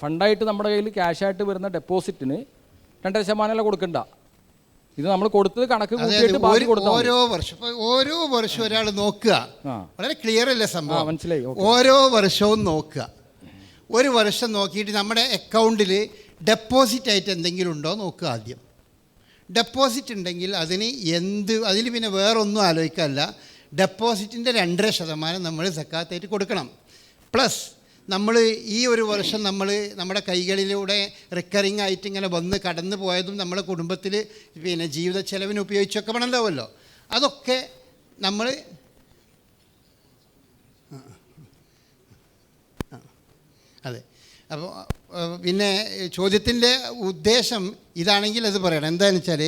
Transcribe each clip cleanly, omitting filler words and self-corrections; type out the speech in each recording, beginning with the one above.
ഫണ്ടായിട്ട് നമ്മുടെ കയ്യിൽ ക്യാഷായിട്ട് വരുന്ന ഡെപ്പോസിറ്റിന് 2% കൊടുക്കണ്ട. ഇത് നമ്മൾ കൊടുത്തത് കണക്ക് കൂട്ടിയിട്ട് ബാക്കി കൊടുത്താൽ ഓരോ വർഷം ഒരാൾ നോക്കുക. വളരെ ക്ലിയർ അല്ലേ സംഭവം? മനസ്സിലായി. ഓരോ വർഷവും നോക്കുക. ഒരു വർഷം നോക്കിയിട്ട് നമ്മുടെ അക്കൗണ്ടിൽ ഡെപ്പോസിറ്റ് ആയിട്ട് എന്തെങ്കിലും ഉണ്ടോ നോക്കുക ആദ്യം. ഡെപ്പോസിറ്റ് ഉണ്ടെങ്കിൽ അതിൽ പിന്നെ വേറൊന്നും ആലോചിക്കാനില്ല. ഡെപ്പോസിറ്റിൻ്റെ 2.5% നമ്മൾ സക്കാത്തായിട്ട് കൊടുക്കണം. പ്ലസ് നമ്മൾ ഈ ഒരു വർഷം നമ്മുടെ കൈകളിലൂടെ റിക്കറിങ് ആയിട്ട് ഇങ്ങനെ വന്ന് കടന്നു പോയതും നമ്മുടെ കുടുംബത്തിൽ പിന്നെ ജീവിത ചെലവിന് ഉപയോഗിച്ചൊക്കെ പണം ഉണ്ടാവുമല്ലോ, അതൊക്കെ നമ്മൾ അതെ. അപ്പോൾ പിന്നെ ചോദ്യത്തിൻ്റെ ഉദ്ദേശം ഇതാണെങ്കിൽ അത് പറയണം. എന്താണെന്ന് വെച്ചാൽ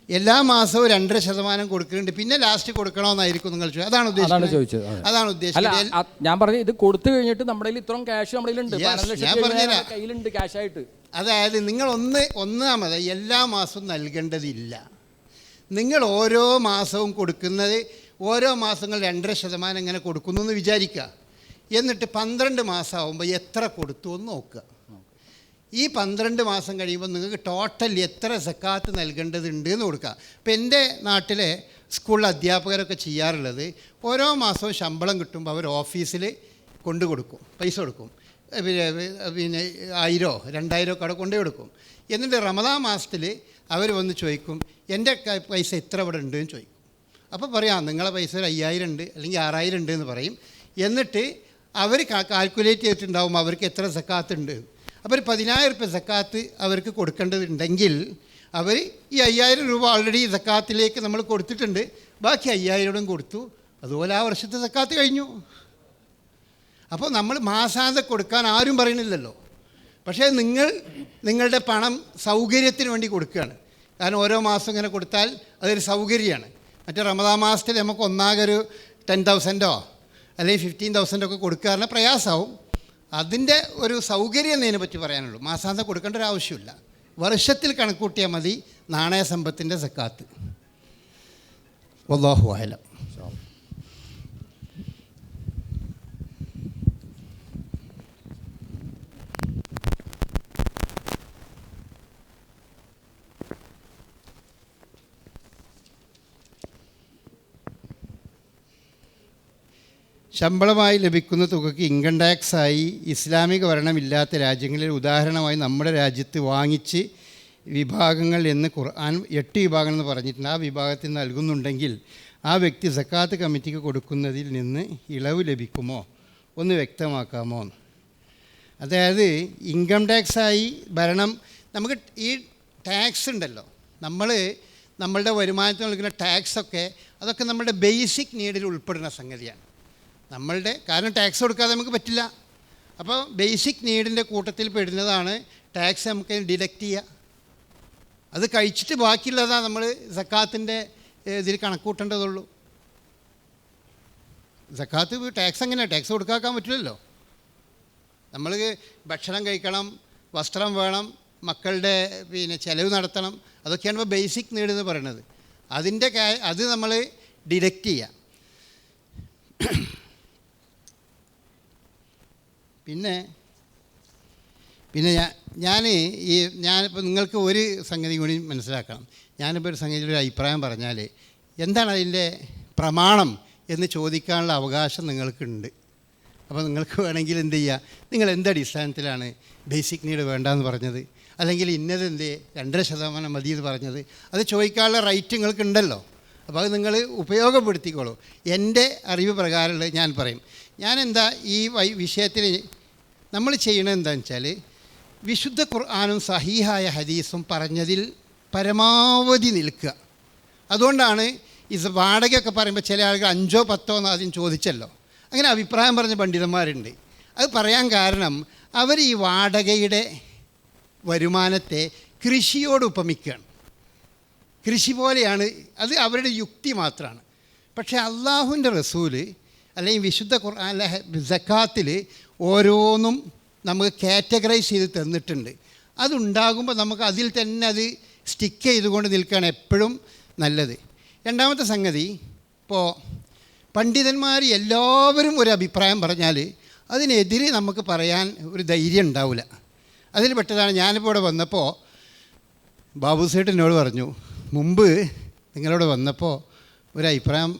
എല്ലാ മാസവും 2.5% കൊടുക്കുന്നുണ്ട്, പിന്നെ ലാസ്റ്റ് കൊടുക്കണമെന്നായിരിക്കും നിങ്ങൾ ചോദിച്ചത്. അതാണ് ഉദ്ദേശിച്ചത്. ഞാൻ പറഞ്ഞു ഇത് കൊടുത്തു കഴിഞ്ഞിട്ട് നമ്മുടെ ഇത്രയും ക്യാഷ് നമ്മുടെ കയ്യിലുണ്ട് ക്യാഷായിട്ട്. അതായത് നിങ്ങൾ ഒന്നാമത് എല്ലാ മാസവും നൽകേണ്ടതില്ല. നിങ്ങൾ ഓരോ മാസവും കൊടുക്കുന്നത് ഓരോ മാസങ്ങൾ 2.5% ഇങ്ങനെ കൊടുക്കുന്നു എന്ന് വിചാരിക്കുക. എന്നിട്ട് 12 മാസമാകുമ്പോൾ എത്ര കൊടുത്തു എന്ന് നോക്കുക. ഈ 12 മാസം കഴിയുമ്പോൾ നിങ്ങൾക്ക് ടോട്ടൽ എത്ര സക്കാത്ത് നൽകേണ്ടതുണ്ട് എന്ന് കൊടുക്കുക. ഇപ്പം എൻ്റെ നാട്ടിലെ സ്കൂളിലെ അധ്യാപകരൊക്കെ ചെയ്യാറുള്ളത്, ഓരോ മാസവും ശമ്പളം കിട്ടുമ്പോൾ അവർ ഓഫീസിൽ കൊടുക്കും, പൈസ കൊടുക്കും. പിന്നെ 1000 2000 ഒക്കെ അവിടെ കൊണ്ടു കൊടുക്കും. എന്നിട്ട് റമദാൻ മാസത്തിൽ അവർ വന്ന് ചോദിക്കും, എൻ്റെ പൈസ എത്ര ഇവിടെ ഉണ്ട് എന്ന് ചോദിക്കും. അപ്പോൾ പറയാം നിങ്ങളെ പൈസ 5000 ഉണ്ട് അല്ലെങ്കിൽ 6000 ഉണ്ട് എന്ന് പറയും. എന്നിട്ട് അവർ കാൽക്കുലേറ്റ് ചെയ്തിട്ടുണ്ടാവും അവർക്ക് എത്ര സക്കാത്ത് ഉണ്ട്. അപ്പോൾ 10000 രൂപ സക്കാത്ത് അവർക്ക് കൊടുക്കേണ്ടതുണ്ടെങ്കിൽ അവർ ഈ 5000 രൂപ ഓൾറെഡി സക്കാത്തിലേക്ക് നമ്മൾ കൊടുത്തിട്ടുണ്ട്, ബാക്കി 5000 കൊടുത്തു. അതുപോലെ ആ വർഷത്തെ സക്കാത്ത് കഴിഞ്ഞു. അപ്പോൾ നമ്മൾ മാസാന്തം കൊടുക്കാൻ ആരും പറയണില്ലല്ലോ. പക്ഷേ നിങ്ങളുടെ പണം സൗകര്യത്തിന് വേണ്ടി കൊടുക്കുകയാണ്. കാരണം ഓരോ മാസം ഇങ്ങനെ കൊടുത്താൽ അതൊരു സൗകര്യമാണ്. മറ്റേ റമദാൻ മാസത്തിൽ നമുക്ക് ഒന്നാകെ ഒരു 10,000 അല്ലെങ്കിൽ 15,000 ഒക്കെ കൊടുക്കാറുള്ള പ്രയാസമാവും. അതിൻ്റെ ഒരു സൗകര്യം എന്നതിനെ പറ്റി പറയാനുള്ളൂ. മാസാന്തം കൊടുക്കേണ്ട ഒരു ആവശ്യമില്ല. വർഷത്തിൽ കണക്കൂട്ടിയാൽ മതി നാണയ സമ്പത്തിൻ്റെ സക്കാത്ത്. വല്ലാഹു അഅലം. ശമ്പളമായി ലഭിക്കുന്ന തുകയ്ക്ക് ഇൻകം ടാക്സായി ഇസ്ലാമിക ഭരണമില്ലാത്ത രാജ്യങ്ങളിൽ, ഉദാഹരണമായി നമ്മുടെ രാജ്യത്ത് വാങ്ങിച്ച് വിഭാഗങ്ങൾ എന്ന് ഖുർആൻ 8 വിഭാഗങ്ങൾ എന്ന് പറഞ്ഞിട്ടുണ്ട്, ആ വിഭാഗത്തിൽ നൽകുന്നുണ്ടെങ്കിൽ ആ വ്യക്തി സക്കാത്ത് കമ്മിറ്റിക്ക് കൊടുക്കുന്നതിൽ നിന്ന് ഇളവ് ലഭിക്കുമോ ഒന്ന് വ്യക്തമാക്കാമോ? അതായത് ഇൻകം ടാക്സായി ഭരണം, നമുക്ക് ഈ ടാക്സ് ഉണ്ടല്ലോ, നമ്മളുടെ വരുമാനത്തിൽ നൽകുന്ന ടാക്സൊക്കെ അതൊക്കെ നമ്മുടെ ബേസിക് നീഡിൽ ഉൾപ്പെടുന്ന സംഗതിയാണ്. കാരണം ടാക്സ് കൊടുക്കാതെ നമുക്ക് പറ്റില്ല. അപ്പോൾ ബേസിക് നീഡിൻ്റെ കൂട്ടത്തിൽ പെടുന്നതാണ് ടാക്സ്. നമുക്ക് ഡിഡക്റ്റ് ചെയ്യുക, അത് കഴിച്ചിട്ട് ബാക്കിയുള്ളതാണ് നമ്മൾ സക്കാത്തിൻ്റെ ഇതിൽ കണക്കൂട്ടേണ്ടതുള്ളൂ. സക്കാത്ത് ടാക്സ് എങ്ങനെയാണ്? ടാക്സ് കൊടുക്കാക്കാൻ പറ്റില്ലല്ലോ. നമ്മൾ ഭക്ഷണം കഴിക്കണം, വസ്ത്രം വേണം, മക്കളുടെ പിന്നെ ചിലവ് നടത്തണം, അതൊക്കെയാണ് ഇപ്പോൾ ബേസിക് നീഡ് എന്ന് പറയുന്നത്. അത് നമ്മൾ ഡിഡക്റ്റ് ചെയ്യുക. പിന്നെ ഞാനിപ്പോൾ നിങ്ങൾക്ക് ഒരു സംഗതി കൂടി മനസ്സിലാക്കണം. ഞാനിപ്പോൾ ഒരു സംഗതിയിൽ ഒരു അഭിപ്രായം പറഞ്ഞാൽ എന്താണ് അതിൻ്റെ പ്രമാണം എന്ന് ചോദിക്കാനുള്ള അവകാശം നിങ്ങൾക്കുണ്ട്. അപ്പോൾ നിങ്ങൾക്ക് വേണമെങ്കിൽ എന്ത് ചെയ്യുക, നിങ്ങൾ എന്ത് അടിസ്ഥാനത്തിലാണ് ബേസിക് നീഡ് വേണ്ടെന്ന് പറഞ്ഞത്, അല്ലെങ്കിൽ ഇന്നതെന്തേ 2.5% മതി എന്ന് പറഞ്ഞത്, അത് ചോദിക്കാനുള്ള റൈറ്റ് നിങ്ങൾക്കുണ്ടല്ലോ. അപ്പോൾ അത് നിങ്ങൾ ഉപയോഗപ്പെടുത്തിക്കോളൂ. എൻ്റെ അറിവ് പ്രകാരമുള്ളത് ഞാൻ പറയും. ഈ വിഷയത്തിൽ നമ്മൾ ചെയ്യണത് എന്താണെന്ന് വെച്ചാൽ, വിശുദ്ധ ഖുർആനും സഹീഹായ ഹദീസും പറഞ്ഞതിൽ പരമാവധി നിൽക്കുക. അതുകൊണ്ടാണ് ഈ വാടകയൊക്കെ പറയുമ്പോൾ ചില ആളുകൾ 5 or 10 എന്ന് ആദ്യം ചോദിച്ചല്ലോ, അങ്ങനെ അഭിപ്രായം പറഞ്ഞ പണ്ഡിതന്മാരുണ്ട്. അത് പറയാൻ കാരണം അവർ ഈ വാടകയുടെ വരുമാനത്തെ കൃഷിയോട് ഉപമിക്കുകയാണ്. കൃഷി പോലെയാണ് അത്, അവരുടെ യുക്തി മാത്രമാണ്. പക്ഷേ അള്ളാഹുവിൻ്റെ റസൂല് അല്ലെങ്കിൽ വിശുദ്ധ ഖുർആനിലെ സക്കാത്തിൽ ഓരോന്നും നമുക്ക് കാറ്റഗറൈസ് ചെയ്ത് തന്നിട്ടുണ്ട്. അതുണ്ടാകുമ്പോൾ നമുക്ക് അതിൽ തന്നെ അത് സ്റ്റിക്ക് ചെയ്തുകൊണ്ട് നിൽക്കുകയാണ് എപ്പോഴും നല്ലത്. രണ്ടാമത്തെ സംഗതി, ഇപ്പോൾ പണ്ഡിതന്മാർ എല്ലാവരും ഒരു അഭിപ്രായം പറഞ്ഞാൽ അതിനെതിരെ നമുക്ക് പറയാൻ ഒരു ധൈര്യം ഉണ്ടാവില്ല. അതിൽ പെട്ടതാണ്. ഞാനിപ്പോൾ ഇവിടെ വന്നപ്പോൾ ബാബു സേട്ട് എന്നോട് പറഞ്ഞു, മുമ്പ് നിങ്ങളോട് വന്നപ്പോൾ ഒരു അഭിപ്രായം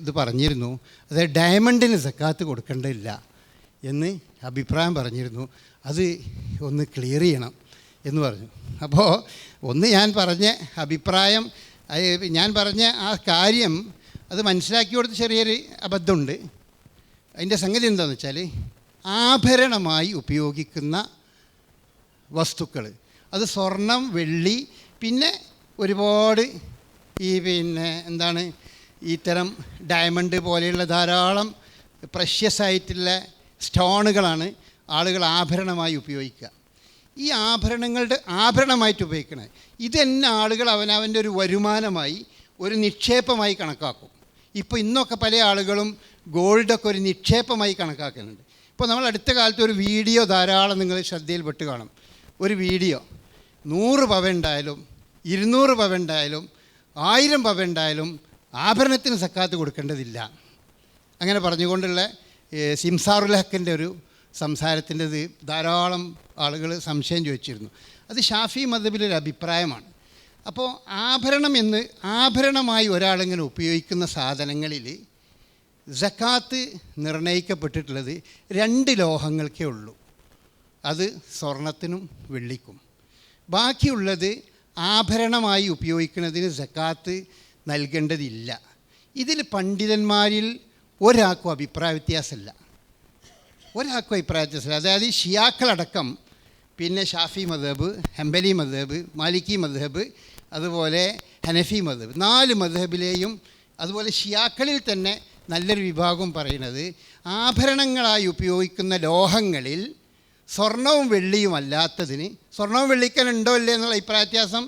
ഇത് പറഞ്ഞിരുന്നു, അതായത് ഡയമണ്ടിന് സക്കാത്ത് കൊടുക്കേണ്ടതില്ല എന്ന് അഭിപ്രായം പറഞ്ഞിരുന്നു, അത് ഒന്ന് ക്ലിയർ ചെയ്യണം എന്ന് പറഞ്ഞു. അപ്പോൾ ഞാൻ പറഞ്ഞ അഭിപ്രായം, ഞാൻ പറഞ്ഞ ആ കാര്യം അത് മനസ്സിലാക്കി കൊടുത്ത് ചെറിയൊരു അബദ്ധമുണ്ട്. അതിൻ്റെ സംഗതി എന്താണെന്ന് വെച്ചാൽ, ആഭരണമായി ഉപയോഗിക്കുന്ന വസ്തുക്കൾ, അത് സ്വർണം, വെള്ളി, പിന്നെ ഒരുപാട് ഇത്തരം ഡയമണ്ട് പോലെയുള്ള ധാരാളം പ്രഷ്യസ് ആയിട്ടുള്ള സ്റ്റോണുകളാണ് ആളുകൾ ആഭരണമായി ഉപയോഗിക്കുക. ഈ ആഭരണമായിട്ട് ഉപയോഗിക്കണത് ഇത് തന്നെ ആളുകൾ അവനവൻ്റെ ഒരു വരുമാനമായി, ഒരു നിക്ഷേപമായി കണക്കാക്കും. ഇപ്പോൾ ഇന്നൊക്കെ പല ആളുകളും ഗോൾഡൊക്കെ ഒരു നിക്ഷേപമായി കണക്കാക്കുന്നുണ്ട്. ഇപ്പോൾ നമ്മൾ അടുത്ത കാലത്ത് ഒരു വീഡിയോ ധാരാളം നിങ്ങൾ ശ്രദ്ധയിൽപ്പെട്ട് കാണും. ഒരു വീഡിയോ 100 പവൻ ഉണ്ടായാലും 200 പവൻ ഉണ്ടായാലും 1000 പവൻ ഉണ്ടായാലും ആഭരണത്തിന് സക്കാത്ത് കൊടുക്കേണ്ടതില്ല, അങ്ങനെ പറഞ്ഞുകൊണ്ടുള്ള സിംസാറുൽ ഹക്കിൻ്റെ ഒരു സംസാരത്തിൻ്റെത് ധാരാളം ആളുകൾ സംശയം ചോദിച്ചിരുന്നു. അത് ഷാഫി മദ്ഹബിലൊരു അഭിപ്രായമാണ്. അപ്പോൾ ആഭരണമായി ഒരാളിങ്ങനെ ഉപയോഗിക്കുന്ന സാധനങ്ങളിൽ സക്കാത്ത് നിർണയിക്കപ്പെട്ടിട്ടുള്ളത് 2 ലോഹങ്ങൾക്കേ ഉള്ളൂ. അത് സ്വർണത്തിനും വെള്ളിക്കും. ബാക്കിയുള്ളത് ആഭരണമായി ഉപയോഗിക്കുന്നതിന് സക്കാത്ത് നൽകേണ്ടതില്ല. ഇതിൽ പണ്ഡിതന്മാരിൽ ഒരാൾക്കും അഭിപ്രായ വ്യത്യാസമില്ല. അതായത് ഷിയാക്കളടക്കം, പിന്നെ ഷാഫി മദ്ഹബ്, ഹംബലി മദ്ഹബ്, മാലിക്കി മദ്ഹബ്, അതുപോലെ ഹനഫി മദ്ഹബ്, 4 മദ്ഹബിലെയും അതുപോലെ ഷിയാക്കളിൽ തന്നെ നല്ലൊരു വിഭാഗം പറയുന്നത് ആഭരണങ്ങളായി ഉപയോഗിക്കുന്ന ലോഹങ്ങളിൽ സ്വർണവും വെള്ളിയും അല്ലാത്തതിന്, സ്വർണവും വെള്ളിക്കൽ ഉണ്ടോ ഇല്ലേ എന്നുള്ള അഭിപ്രായ വ്യത്യാസം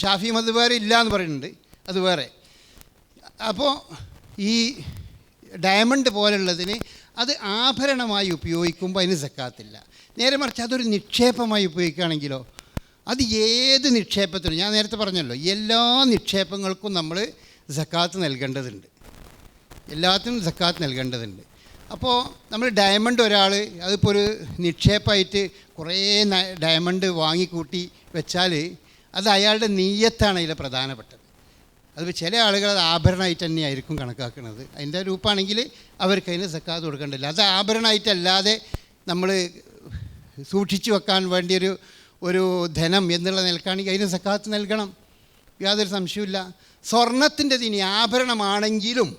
ഷാഫി മദ്ഹബ് വേറെ ഇല്ല എന്ന് പറയുന്നുണ്ട്, അത് വേറെ. അപ്പോൾ ഈ ഡയമണ്ട് പോലുള്ളതിന് അത് ആഭരണമായി ഉപയോഗിക്കുമ്പോൾ അതിന് സക്കാത്തില്ല. നേരെ മറിച്ച് അതൊരു നിക്ഷേപമായി ഉപയോഗിക്കുകയാണെങ്കിലോ, അത് ഏത് നിക്ഷേപത്തിനും, ഞാൻ നേരത്തെ പറഞ്ഞല്ലോ, എല്ലാ നിക്ഷേപങ്ങൾക്കും നമ്മൾ സക്കാത്ത് നൽകേണ്ടതുണ്ട്, എല്ലാത്തിനും സക്കാത്ത് നൽകേണ്ടതുണ്ട്. അപ്പോൾ നമ്മൾ ഡയമണ്ട് അതിപ്പോൾ ഒരു നിക്ഷേപമായിട്ട് കുറേ ഡയമണ്ട് വാങ്ങിക്കൂട്ടി വെച്ചാൽ അത് അയാളുടെ നീയത്താണ് അതിൽ പ്രധാനപ്പെട്ടത്. അതിപ്പോൾ ചില ആളുകൾ അത് ആഭരണമായിട്ട് തന്നെയായിരിക്കും കണക്കാക്കുന്നത്. അതിൻ്റെ രൂപമാണെങ്കിൽ അവർക്ക് അതിന് സക്കാത്ത് കൊടുക്കേണ്ടതില്ല. അത് ആഭരണമായിട്ടല്ലാതെ നമ്മൾ സൂക്ഷിച്ചു വെക്കാൻ വേണ്ടിയൊരു ധനം എന്നുള്ള നിലക്കാണെങ്കിൽ അതിന് സക്കാത്ത് നൽകണം, യാതൊരു സംശയമില്ല. സ്വർണത്തിൻ്റെ ഇനി ആഭരണമാണെങ്കിലും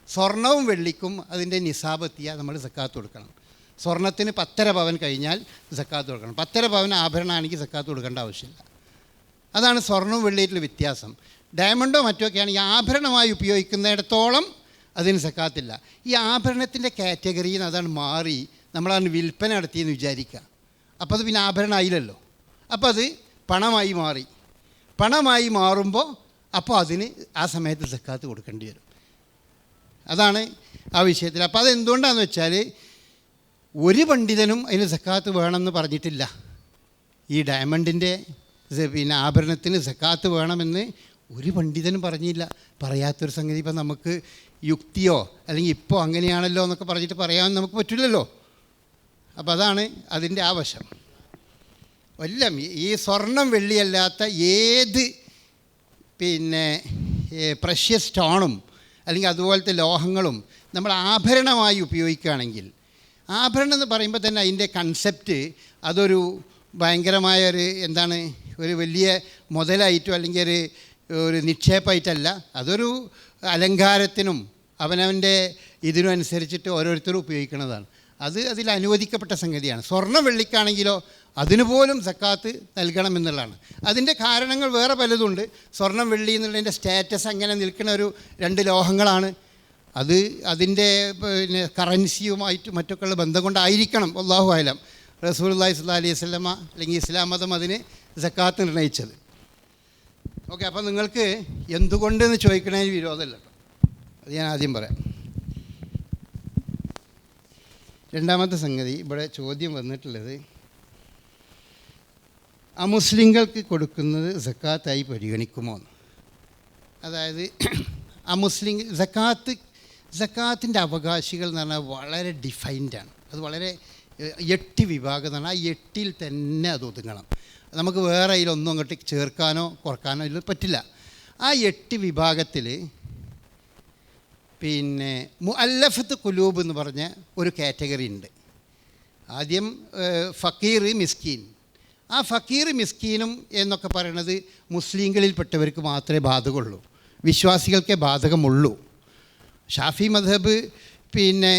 സ്വർണവും വെള്ളിക്കും അതിൻ്റെ നിസാബെത്തിയാൽ നമ്മൾ സക്കാത്ത് കൊടുക്കണം. സ്വർണത്തിന് 10.5 പവൻ കഴിഞ്ഞാൽ സക്കാത്ത് കൊടുക്കണം. 10.5 പവൻ ആഭരണമാണെങ്കിൽ സക്കാത്ത് കൊടുക്കേണ്ട ആവശ്യമില്ല. അതാണ് സ്വർണവും വെള്ളിയിട്ടുള്ള വ്യത്യാസം. ഡയമണ്ടോ മറ്റൊക്കെയാണ് ഈ ആഭരണമായി ഉപയോഗിക്കുന്നിടത്തോളം അതിന് സക്കാത്തില്ല. ഈ ആഭരണത്തിൻ്റെ കാറ്റഗറിയിൽ നിന്ന് അതാണ് മാറി നമ്മളതിന് വിൽപ്പന നടത്തിയെന്ന് വിചാരിക്കുക. അപ്പോൾ അത് പിന്നെ ആഭരണമായില്ലല്ലോ, അപ്പോൾ അത് പണമായി മാറുമ്പോൾ അപ്പോൾ അതിന് ആ സമയത്ത് സക്കാത്ത് കൊടുക്കേണ്ടി വരും. അതാണ് ആ വിഷയത്തിൽ. അപ്പോൾ അതെന്തുകൊണ്ടാണെന്ന് വെച്ചാൽ ഒരു പണ്ഡിതനും അതിന് സക്കാത്ത് വേണമെന്ന് പറഞ്ഞിട്ടില്ല. ഈ ഡയമണ്ടിൻ്റെ ആഭരണത്തിന് സക്കാത്ത് വേണമെന്ന് ഒരു പണ്ഡിതനും പറഞ്ഞില്ല. പറയാത്തൊരു സംഗതി ഇപ്പം നമുക്ക് യുക്തിയോ അല്ലെങ്കിൽ ഇപ്പോൾ അങ്ങനെയാണല്ലോ എന്നൊക്കെ പറഞ്ഞിട്ട് പറയാൻ നമുക്ക് പറ്റില്ലല്ലോ. അപ്പോൾ അതാണ് അതിൻ്റെ ആവശ്യം. എല്ലാം ഈ സ്വർണം വെള്ളിയല്ലാത്ത ഏത് പ്രഷ്യസ് സ്റ്റോണും അല്ലെങ്കിൽ അതുപോലത്തെ ലോഹങ്ങളും നമ്മൾ ആഭരണമായി ഉപയോഗിക്കുകയാണെങ്കിൽ, ആഭരണം എന്ന് പറയുമ്പോൾ തന്നെ അതിൻ്റെ കൺസെപ്റ്റ് അതൊരു ഭയങ്കരമായൊരു ഒരു വലിയ മുതലായിട്ടോ അല്ലെങ്കിൽ ഒരു നിക്ഷേപമായിട്ടല്ല, അതൊരു അലങ്കാരത്തിനും അവനവൻ്റെ ഇതിനും അനുസരിച്ചിട്ട് ഓരോരുത്തരും ഉപയോഗിക്കുന്നതാണ്. അതിൽ അനുവദിക്കപ്പെട്ട സംഗതിയാണ്. സ്വർണ്ണം വെള്ളിക്കാണെങ്കിലോ അതിന് പോലും സക്കാത്ത് നൽകണമെന്നുള്ളതാണ്. അതിൻ്റെ കാരണങ്ങൾ വേറെ പലതുണ്ട്. സ്വർണ്ണം വെള്ളി എന്നുള്ളതിൻ്റെ സ്റ്റാറ്റസ് അങ്ങനെ നിൽക്കുന്ന 2 ലോഹങ്ങളാണ്. അത് അതിൻ്റെ കറൻസിയുമായിട്ട് മറ്റൊക്കെയുള്ള ബന്ധം കൊണ്ടായിരിക്കണം അല്ലാഹു അഅലം റസൂലുള്ളാഹി സ്വല്ലല്ലാഹു അലൈഹി വസല്ലമ അല്ലെങ്കിൽ ഇസ്ലാം മതം അതിന് സക്കാത്ത് നിർണയിച്ചത്. ഓക്കെ, അപ്പോൾ നിങ്ങൾക്ക് എന്തുകൊണ്ടെന്ന് ചോദിക്കണതിന് വിരോധമല്ല. അത് ഞാൻ ആദ്യം പറയാം. രണ്ടാമത്തെ സംഗതി ഇവിടെ ചോദ്യം വന്നിട്ടുള്ളത്, അമുസ്ലിങ്ങൾക്ക് കൊടുക്കുന്നത് സക്കാത്തായി പരിഗണിക്കുമോ എന്ന്. അതായത് അമുസ്ലിം സക്കാത്തിൻ്റെ അവകാശികൾ എന്ന് പറഞ്ഞാൽ വളരെ ഡിഫൈൻഡാണ്. അത് വളരെ 8 വിഭാഗം എന്ന് പറഞ്ഞാൽ ആ 8ൽ തന്നെ അത് ഒതുങ്ങണം. നമുക്ക് വേറെ അതിലൊന്നും അങ്ങോട്ട് ചേർക്കാനോ കുറക്കാനോ ഇതിൽ പറ്റില്ല. ആ 8 വിഭാഗത്തിൽ പിന്നെ മുഅല്ലഫത്ത് ഖുലൂബ് എന്ന് പറഞ്ഞ ഒരു കാറ്റഗറി ഉണ്ട്. ആദ്യം ഫക്കീർ, മിസ്കീൻ. ആ ഫക്കീർ മിസ്കീനും എന്നൊക്കെ പറയണത് മുസ്ലിങ്ങളിൽപ്പെട്ടവർക്ക് മാത്രമേ ബാധകമുള്ളൂ, വിശ്വാസികൾക്കേ ബാധകമുള്ളൂ. ഷാഫി മദ്ഹബ് പിന്നെ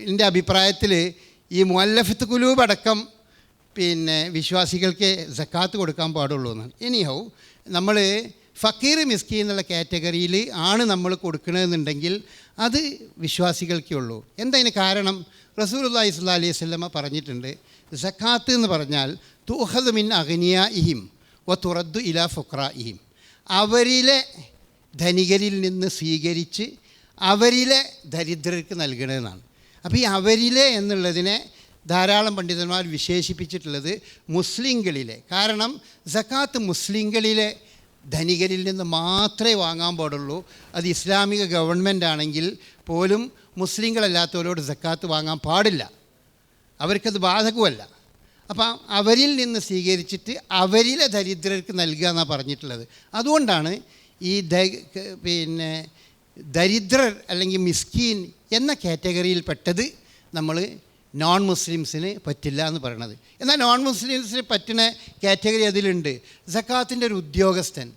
എൻ്റെ അഭിപ്രായത്തിൽ ഈ മുഅല്ലഫത്ത് ഖുലൂബ് അടക്കം പിന്നെ വിശ്വാസികൾക്ക് സക്കാത്ത് കൊടുക്കാൻ പാടുള്ളൂ എന്നാണ്. എനിഹൗ നമ്മൾ ഫക്കീർ മിസ്കീൻ എന്നുള്ള കാറ്റഗറിയിൽ ആണ് നമ്മൾ കൊടുക്കണമെന്നുണ്ടെങ്കിൽ അത് വിശ്വാസികൾക്കേ ഉള്ളൂ. എന്തതിന് കാരണം? റസൂലുള്ളാഹി സ്വല്ലല്ലാഹി അലൈഹി വസല്ലമ പറഞ്ഞിട്ടുണ്ട്, സക്കാത്ത് എന്ന് പറഞ്ഞാൽ തുഖദ് മിൻ അഗ്നിയാഇഹിം വ തുറദ്ദു ഇലാ ഫുഖറാഇഹിം. അവരിലെ ധനികരിൽ നിന്ന് സ്വീകരിച്ച് അവരിലെ ദരിദ്രർക്ക് നൽകണമെന്നാണ്. അപ്പോൾ ഈ അവരിലെ എന്നുള്ളതിനെ ധാരാളം പണ്ഡിതന്മാർ വിശേഷിപ്പിച്ചിട്ടുള്ളത് മുസ്ലിങ്ങളിലെ. കാരണം സക്കാത്ത് മുസ്ലിങ്ങളിലെ ധനികരിൽ നിന്ന് മാത്രമേ വാങ്ങാൻ പാടുള്ളൂ. അത് ഇസ്ലാമിക ഗവൺമെൻറ് ആണെങ്കിൽ പോലും മുസ്ലിങ്ങളല്ലാത്തവരോട് സക്കാത്ത് വാങ്ങാൻ പാടില്ല, അവർക്കത് ബാധകമല്ല. അപ്പം അവരിൽ നിന്ന് സ്വീകരിച്ചിട്ട് അവരിലെ ദരിദ്രർക്ക് നൽകുക എന്നാണ് പറഞ്ഞിട്ടുള്ളത്. അതുകൊണ്ടാണ് ഈ പിന്നെ ദരിദ്രർ അല്ലെങ്കിൽ മിസ്കീൻ എന്ന കാറ്റഗറിയിൽപ്പെട്ടത് നമ്മൾ നോൺ മുസ്ലിംസിന് പറ്റില്ല എന്ന് പറയണത്. എന്നാൽ നോൺ മുസ്ലിംസിന് പറ്റുന്ന കാറ്റഗറി അതിലുണ്ട്. സക്കാത്തിൻ്റെ ഒരു ഉദ്യോഗസ്ഥൻ,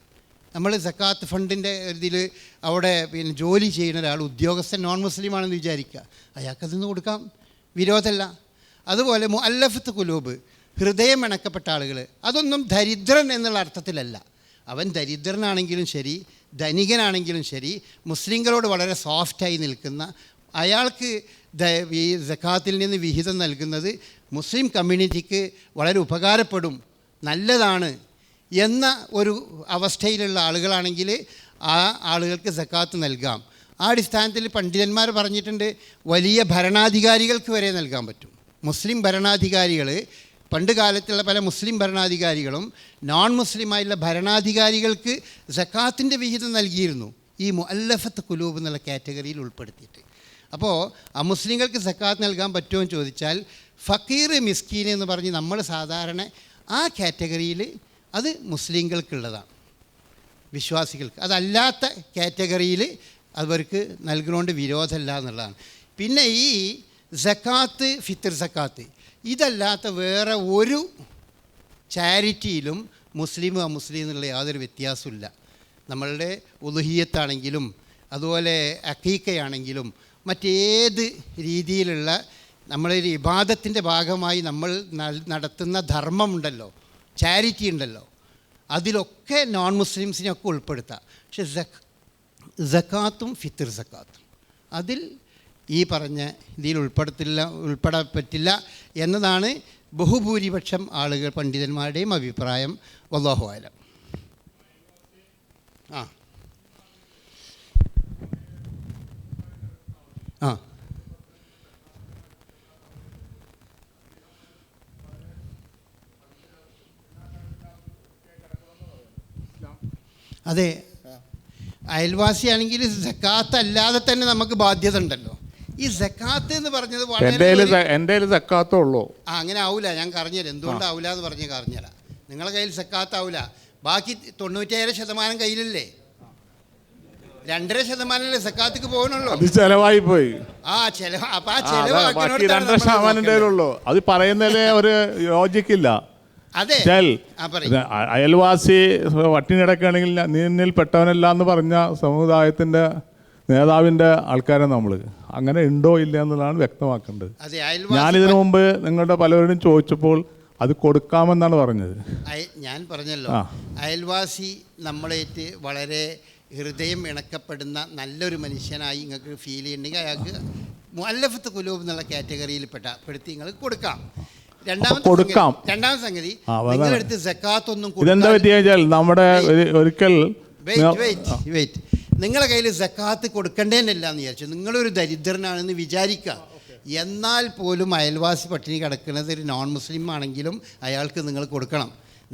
നമ്മൾ സക്കാത്ത് ഫണ്ടിൻ്റെ ഇതിൽ അവിടെ പിന്നെ ജോലി ചെയ്യുന്ന ഒരാൾ ഉദ്യോഗസ്ഥൻ നോൺ മുസ്ലിമാണെന്ന് വിചാരിക്കുക, അയാൾക്കതിന്ന് കൊടുക്കാം, വിരോധമല്ല. അതുപോലെ മുഅല്ലഫത്ത് ഖുലൂബ്, ഹൃദയം ഇണക്കപ്പെട്ട ആളുകൾ, അതൊന്നും ദരിദ്രൻ എന്നുള്ള അർത്ഥത്തിലല്ല. അവൻ ദരിദ്രനാണെങ്കിലും ശരി, ധനികനാണെങ്കിലും ശരി, മുസ്ലിങ്ങളോട് വളരെ സോഫ്റ്റായി നിൽക്കുന്ന അയാൾക്ക് ഈ സക്കാത്തിൽ നിന്ന് വിഹിതം നൽകുന്നത് മുസ്ലിം കമ്മ്യൂണിറ്റിക്ക് വളരെ ഉപകാരപ്പെടും, നല്ലതാണ് എന്ന ഒരു അവസ്ഥയിലുള്ള ആളുകളാണെങ്കിൽ ആ ആളുകൾക്ക് സക്കാത്ത് നൽകാം. ആ അടിസ്ഥാനത്തിൽ പണ്ഡിതന്മാർ പറഞ്ഞിട്ടുണ്ട്, വലിയ ഭരണാധികാരികൾക്ക് വരെ നൽകാൻ പറ്റും. മുസ്ലിം ഭരണാധികാരികൾ, പണ്ട് കാലത്തുള്ള പല മുസ്ലിം ഭരണാധികാരികളും നോൺ മുസ്ലിമായുള്ള ഭരണാധികാരികൾക്ക് സക്കാത്തിൻ്റെ വിഹിതം നൽകിയിരുന്നു, ഈ മുഅല്ലഫത്ത് ഖുലൂബ് എന്നുള്ള കാറ്റഗറിയിൽ ഉൾപ്പെടുത്തിയിട്ട്. അപ്പോൾ അമുസ്ലിങ്ങൾക്ക് സക്കാത്ത് നൽകാൻ പറ്റുമോ എന്ന് ചോദിച്ചാൽ ഫക്കീർ മിസ്കീൻ എന്ന് പറഞ്ഞ് നമ്മൾ സാധാരണ ആ കാറ്റഗറിയിൽ അത് മുസ്ലിങ്ങൾക്കുള്ളതാണ്, വിശ്വാസികൾക്ക്. അതല്ലാത്ത കാറ്റഗറിയിൽ അവർക്ക് നൽകുന്നതുകൊണ്ട് വിരോധമല്ല എന്നുള്ളതാണ്. പിന്നെ ഈ സക്കാത്ത്, ഫിത്ർ സക്കാത്ത്, ഇതല്ലാത്ത വേറെ ഒരു ചാരിറ്റിയിലും മുസ്ലിം അമുസ്ലിം എന്നുള്ള യാതൊരു വ്യത്യാസമില്ല. നമ്മളുടെ ഉളുഹിയത്താണെങ്കിലും അതുപോലെ അഖീഖയാണെങ്കിലും മറ്റേത് രീതിയിലുള്ള നമ്മളൊരു ഇബാദത്തിൻ്റെ ഭാഗമായി നമ്മൾ നടത്തുന്ന ധർമ്മമുണ്ടല്ലോ, ചാരിറ്റി ഉണ്ടല്ലോ, അതിലൊക്കെ നോൺ മുസ്ലിംസിനെയൊക്കെ ഉൾപ്പെടുത്താം. പക്ഷെ സക്കാത്തും ഫിത്ർ സക്കാത്തും അതിൽ ഈ പറഞ്ഞ ഇതിൽ ഉൾപ്പെടാൻ പറ്റില്ല എന്നതാണ് ബഹുഭൂരിപക്ഷം ആളുകൾ, പണ്ഡിതന്മാരുടെയും അഭിപ്രായം. വല്ലാഹു അലം. ആ ആ അതെ, അയൽവാസിയാണെങ്കിൽ സക്കാത്ത് അല്ലാതെ തന്നെ നമുക്ക് ബാധ്യത ഉണ്ടല്ലോ. ഈ സക്കാത്ത് എന്ന് പറഞ്ഞത് എൻ്റെ സക്കാത്തുള്ളൂ. അങ്ങനെ ആവൂല. ഞാൻ പറഞ്ഞുതരാം എന്തുകൊണ്ടാവൂല എന്ന് പറഞ്ഞ് പറഞ്ഞുതരാം. നിങ്ങളുടെ കയ്യിൽ സക്കാത്ത് ആവൂല, ബാക്കി 97% കയ്യിലല്ലേ, 2.5% സക്കാത്തിക്ക് പോകണുള്ളൂ. അത് ചെലവായി പോയി. അപ്പൊ ആ ചെലവ് അത് പറയുന്നതിലെ ഒരു ലോജിക്കില്ല. അതെ, അയൽവാസി പട്ടിണി കിടക്കുകയാണെങ്കിൽ നിന്നിൽ പെട്ടവനല്ല എന്ന് പറഞ്ഞ സമുദായത്തിന്റെ നേതാവിന്റെ ആൾക്കാരെ നമ്മൾ അങ്ങനെ ഉണ്ടോ ഇല്ല എന്നുള്ളതാണ് വ്യക്തമാക്കേണ്ടത്. ഞാനിതിനു മുമ്പ് നിങ്ങളുടെ പലരോടും ചോദിച്ചപ്പോൾ അത് കൊടുക്കാമെന്നാണ് പറഞ്ഞത്. ഞാൻ പറഞ്ഞല്ലോ, അയൽവാസി നമ്മളേറ്റ് വളരെ ഹൃദയം ഇണക്കപ്പെടുന്ന നല്ലൊരു മനുഷ്യനായി നിങ്ങൾക്ക് ഫീൽ ചെയ്യുന്നുണ്ടെങ്കിൽ അയാൾക്ക് മുഅല്ലഫത്ത് ഖുലൂബ് എന്നുള്ള കാറ്റഗറിയിൽ പെടുത്തി നിങ്ങൾക്ക് കൊടുക്കാം. രണ്ടാമത്തെ സംഗതി, നിങ്ങളെടുത്ത് സക്കാത്ത് ഒന്നും നമ്മുടെ ഒരിക്കൽ വെയിറ്റ് നിങ്ങളെ കയ്യിൽ സക്കാത്ത് കൊടുക്കേണ്ടതല്ല എന്ന് വിചാരിച്ചു. നിങ്ങളൊരു ദരിദ്രനാണെന്ന് വിചാരിക്കുക. എന്നാൽ പോലും അയൽവാസി പട്ടിണി കിടക്കുന്നത് ഒരു നോൺ മുസ്ലിം ആണെങ്കിലും അയാൾക്ക് നിങ്ങൾ കൊടുക്കണം.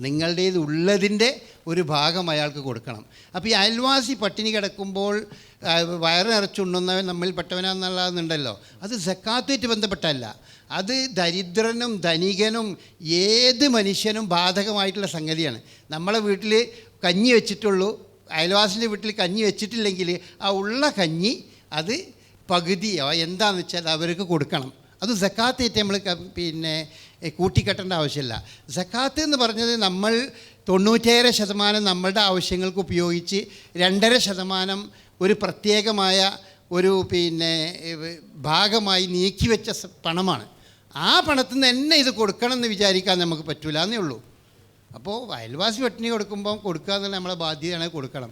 നിങ്ങളുടേത് ഉള്ളതിൻ്റെ ഒരു ഭാഗം അയാൾക്ക് കൊടുക്കണം. അപ്പോൾ ഈ അയൽവാസി പട്ടിണി കിടക്കുമ്പോൾ വയറ് നിറച്ചുണ്ണുന്നവൻ നമ്മിൽപ്പെട്ടവനാണെന്നുള്ളതുണ്ടല്ലോ, അത് സക്കാത്തുമായിട്ട് ബന്ധപ്പെട്ടല്ല. അത് ദരിദ്രനും ധനികനും ഏത് മനുഷ്യനും ബാധകമായിട്ടുള്ള സംഗതിയാണ്. നമ്മളെ വീട്ടിൽ കഞ്ഞി വെച്ചിട്ടുള്ളൂ, അയൽവാസിൻ്റെ വീട്ടിൽ കഞ്ഞി വെച്ചിട്ടില്ലെങ്കിൽ ആ ഉള്ള കഞ്ഞി അത് പകുതിയോ എന്താണെന്ന് വെച്ചാൽ അവർക്ക് കൊടുക്കണം. അത് സക്കാത്തായിട്ട് നമ്മൾ കൂട്ടിക്കെട്ടേണ്ട ആവശ്യമില്ല. സക്കാത്ത് എന്ന് പറഞ്ഞത് നമ്മൾ 97% നമ്മളുടെ ആവശ്യങ്ങൾക്ക് ഉപയോഗിച്ച് 2.5% ഒരു പ്രത്യേകമായ ഒരു ഭാഗമായി നീക്കി വെച്ച പണമാണ്. ആ പണത്തിൽ നിന്ന് തന്നെ ഇത് കൊടുക്കണം എന്ന് വിചാരിക്കാൻ നമുക്ക് പറ്റൂല എന്നേ ഉള്ളൂ. അപ്പോൾ അയൽവാസി പട്ടിണി കൊടുക്കുമ്പോൾ കൊടുക്കുക എന്നുള്ള നമ്മളെ ബാധ്യതയാണ്, കൊടുക്കണം.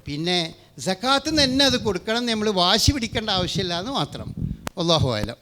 പിന്നെ സക്കാത്ത് നിന്ന് തന്നെ അത് കൊടുക്കണം എന്ന് നമ്മൾ വാശി പിടിക്കേണ്ട ആവശ്യമില്ല എന്ന് മാത്രം. അല്ലാഹു അഅലം.